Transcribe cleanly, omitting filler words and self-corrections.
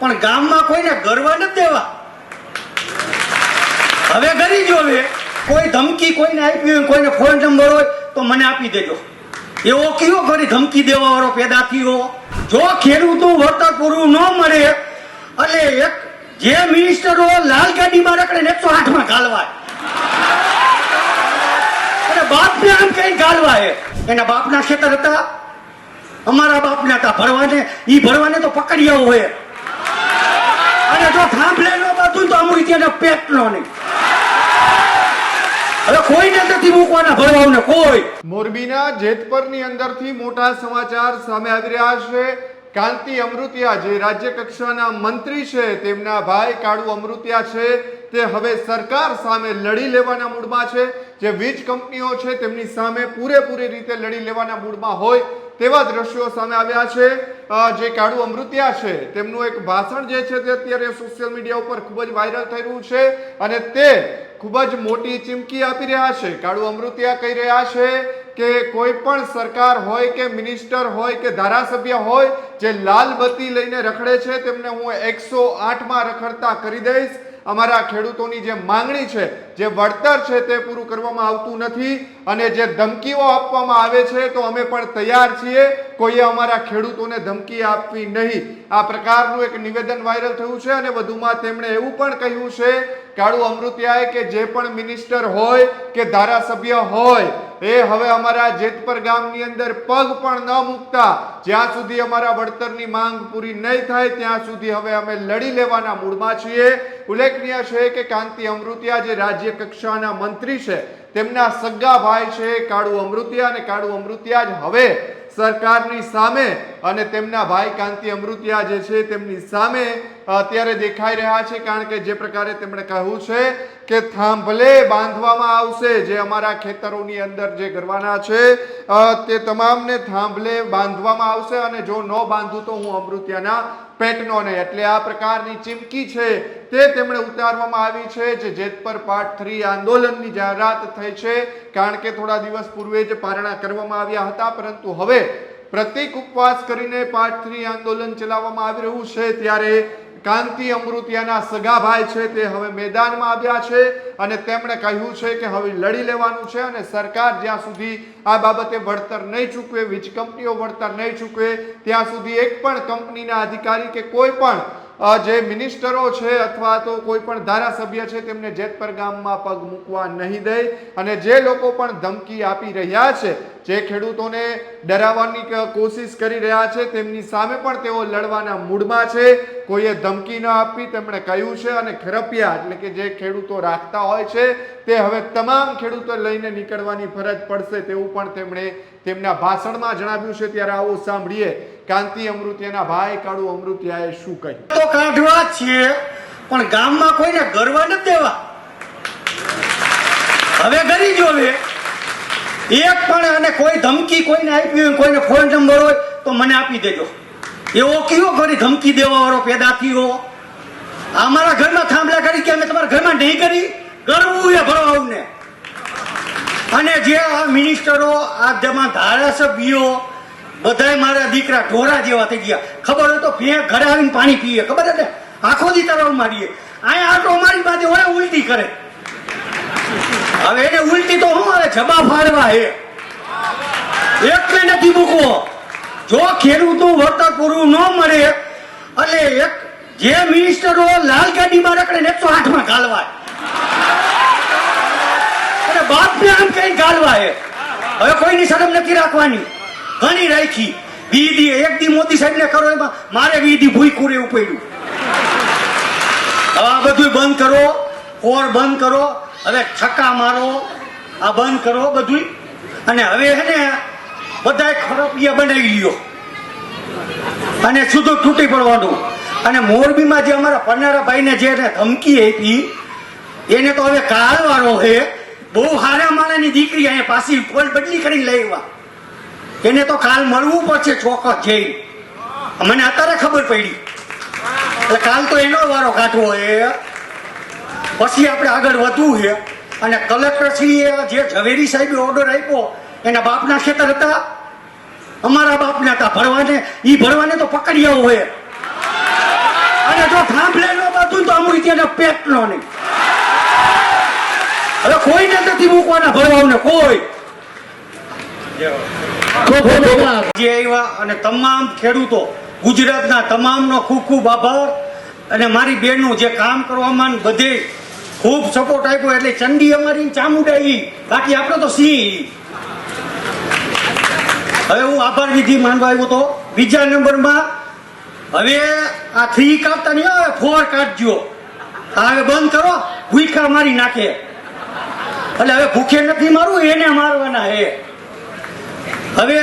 પણ ગામમાં કોઈને ગરવા નથી દેવા. હવે ગરી જોવે કોઈ ધમકી કોઈને આપી હોય, કોઈને ફોન નંબર હોય તો મને આપી દેજો. એવો કયો ઘડી ધમકી દેવા વાળો પેદા થયો? જો ખેડૂતો વળતર પૂરું ન મળે એટલે એક જે મિનિસ્ટરો લાલ ગાડીમાં રખડે ને 108 માં ગાલવાય, અને બાપને આમ કઈ ગાલવાય. એના બાપના ખેતર હતા, અમારા બાપના હતા, ભરવાને ઈ ભરવાને તો પકડી આવો હોય, અને જો થાંભલે નો બાતું તો અમુક ત્યાં પેટનો નહીં. હવે કોઈને નથી મૂકવાના ભરવાને કોઈ. મોરબીના જેતપરની અંદરથી મોટા સમાચાર સામે આવી રહ્યા છે. કાંતિ અમૃતિયા જે રાજ્ય કક્ષાના મંત્રી છે, તેમના ભાઈ કાળુ અમૃતિયા છે, તે હવે સરકાર સામે લડી લેવાના મૂડમાં છે. જે વીજ કંપનીઓ છે તેમની સામે પૂરેપૂરી રીતે લડી લેવાના મૂડમાં હોય તેવા દ્રશ્યો સામે આવ્યા છે. જે કાળુ અમૃતિયા છે તેમનું એક ભાષણ જે છે તે અત્યારે સોશિયલ મીડિયા ઉપર ખૂબ જ વાયરલ થઈ રહ્યું છે, અને તે ખૂબ જ મોટી ચીમકી આપી રહ્યા છે. કાળુ અમૃતિયા કહી રહ્યા છે કે કોઈ પણ સરકાર હોય કે મિનિસ્ટર હોય કે ધારાસભ્ય હોય જે લાલ બત્તી લઈને રખડે છે તેમને હું 108 માં રખડતા કરી દઈશ. અમારા ખેડૂતોની જે માંગણી છે, જે વળતર છે તે પૂરું કરવામાં આવતું નથી, અને જે ધમકીઓ આપવામાં આવે છે તો અમે પણ તૈયાર છીએ, કોઈએ અમારા ખેડૂતોને ધમકી આપવી નહીં. આ પ્રકારનું એક નિવેદન વાયરલ થયું છે. અને વધુમાં તેમણે એવું પણ કહ્યું છે કાળુ અમૃતિયાએ કે જે પણ મિનિસ્ટર હોય કે ધારાસભ્ય હોય એ હવે અમારા જેતપર ગામની અંદર પગ પણ ન મૂકતા જ્યાં સુધી અમારા વળતરની માંગ પૂરી નહીં થાય ત્યાં સુધી હવે અમે લડી લેવાના મૂડમાં છીએ. ઉલ્લેખનીય છે કે કાંતિ અમૃતિયા જે રાજ્ય કક્ષાના મંત્રી છે તેમના સગા ભાઈ છે કાળુ અમૃતિયા, અને કાળુ અમૃતિયા જ હવે સરકારની સામે અને તેમના ભાઈ કાંતિ અમૃતિયા જે છે તેમની સામે અત્યારે દેખાઈ રહ્યા છે. કારણ કે જે પ્રકારે તેમણે કહ્યું છે કે થાંભલે બાંધવામાં આવશે, જે અમારા ખેતરોની અંદર જે કરવાના છે તે તમામને થાંભલે બાંધવામાં આવશે, અને જો ન બાંધું તો હું અમૃતિયાના પેટનો નહીં. એટલે આ પ્રકારની ચીમકી છે તે તેમણે ઉતારવામાં આવી છે. જે જેતપર પાર્ટ 3 આંદોલનની જાહેરાત થઈ છે, કારણ કે થોડા દિવસ પૂર્વે જ પારણા કરવામાં આવ્યા હતા, પરંતુ હવે પ્રતિક ઉપવાસ કરીને પાર્ટ 3 આંદોલન ચલાવવામાં આવી રહ્યું છે. ત્યારે કાંતિ અમૃતિયાના સગા ભાઈ છે તે હવે મેદાનમાં આવ્યા છે, અને તેમણે કહ્યું છે કે હવે લડી લેવાનું છે, અને સરકાર જ્યાં સુધી આ બાબતે વળતર નહીં ચૂકવે, વીજ કંપનીઓ વળતર નહીં ચૂકવે ત્યાં સુધી એક પણ કંપનીના અધિકારી કે કોઈ પણ જે મિનિસ્ટરો છે અથવા તો કોઈ પણ ધારાસભ્ય છે તેમને જેતપર ગામમાં પગ મૂકવા નહીં દે. અને જે લોકો પણ ધમકી આપી રહ્યા છે, જે ખેડૂતોને ડરાવવાની કોશિશ કરી રહ્યા છે, તેમની સામે પણ તેઓ લડવાના મૂડમાં છે. કોઈએ ધમકી ન આપી તેમણે કહ્યું છે, અને ખરપિયા એટલે કે જે ખેડૂતો રાખતા હોય છે તે હવે તમામ ખેડૂતો લઈને નીકળવાની ફરજ પડશે તેવું પણ તેમણે તેમના ભાષણમાં જણાવ્યું છે. ત્યારે આવો સાંભળીએ કાંતિ અમૃતિયાના ભાઈ કાળુ અમૃતિયાએ શું કહ્યું. તો કાઢવા છીએ પણ ગામમાં કોઈને ગરવા નથી દેવા. હવે ગરી જોવે એક પણ, અને કોઈ ધમકી કોઈને આપી હોય, કોઈને ફોન નંબર હોય તો મને આપી દેજો. એવો કયો ઘડી ધમકી દેવા વાળો પેદા થયો? અમારા ઘરમાં થાંભલા કરી કે અમે તમારા ઘરમાં નહીં કરી? ગરવું એ ભરવાને. અને જે આ મિનિસ્ટરો, આ જેમાં ધારાસભ્યો બધાય મારા દીકરા ઢોરા જેવા થઈ ગયા. ખબર હોય તો ઘરે આવીને પાણી પીએ, ખબર છે ને, આખો દી તરવ મારીએ, અહીંયા આટો મારી બાજુ હોય ઉલટી કરે. હવે એને ઉલટી તો શું આવે, જબા ફાડવા હે, એટલે નથી મૂકવો. જો ખેડૂતો વળતર પૂરું ન મળે એટલે એક જે મિનિસ્ટરો લાલ ગાડીમાં રખડે ને 108 માં ગાલવાય, અને બાપને આમ કઈ ગાલવાય. હવે કોઈની શરમ નથી રાખવાની, ઘણી રાખી. વીધી એક દી મોદી સાહેબ ને કરો એમાં મારે વીધી ભૂખું રહેવું પડ્યું. હવે આ બધું બંધ કરો, ઓર બંધ કરો, હવે છક્કા મારો, આ બંધ કરો બધું. અને હવે હે ને બધા ખરપિયા બનાવી લ્યો અને સીધું તૂટી પડવાનું. અને મોરબીમાં જે અમારા પન્નારા ભાઈને જે ધમકી આપી એને તો હવે કાલવાળો હે, બહુ હારા માણાની દીકરી અહીંયા પાછી પોલ બદલી કરીને લઈ આવ્યા. એને તો કાલ મળવું પડશે ચોક્કસ જઈ. મને અત્યારે ખબર પડી, એટલે કાલ તો એનો વારો કાઢવો હે, પછી આપણે આગળ વધવું છે. અને કલેક્ટરશ્રીએ જે ઝવેરી સાહેબે ઓર્ડર આપ્યો, એના બાપના ખેતર હતા, અમારા બાપના હતા, ભરવાને ઈ ભરવાને તો પકડી આવો હોય, અને જો થાંભલે નો બાંધું તો અમૃતિયાના પેટનો નહીં. હવે કોઈને નથી મૂકવાના ભરવાઓને કોઈ. જે આવ્યા અને તમામ ખેડૂતો ગુજરાતના તમામનો ખૂબ ખૂબ આભાર. અને મારી બહેનનું જે કામ કરવામાં બધે ખૂબ સપોર્ટ આપ્યો. એટલે ચંડી અમારી ચામુંડા ઈ, બાકી આપણે તો સિંહ. હવે હું આભાર વિધિ માનવા આવ્યો તો. બીજા નંબરમાં હવે આ 3 કાપતા નહીં આવે, 4 કાઢજો. આ હવે બંધ કરો, ભૂખા મારી નાખે. એટલે હવે ભૂખે નથી મારવું, એને મારવાના હે. હવે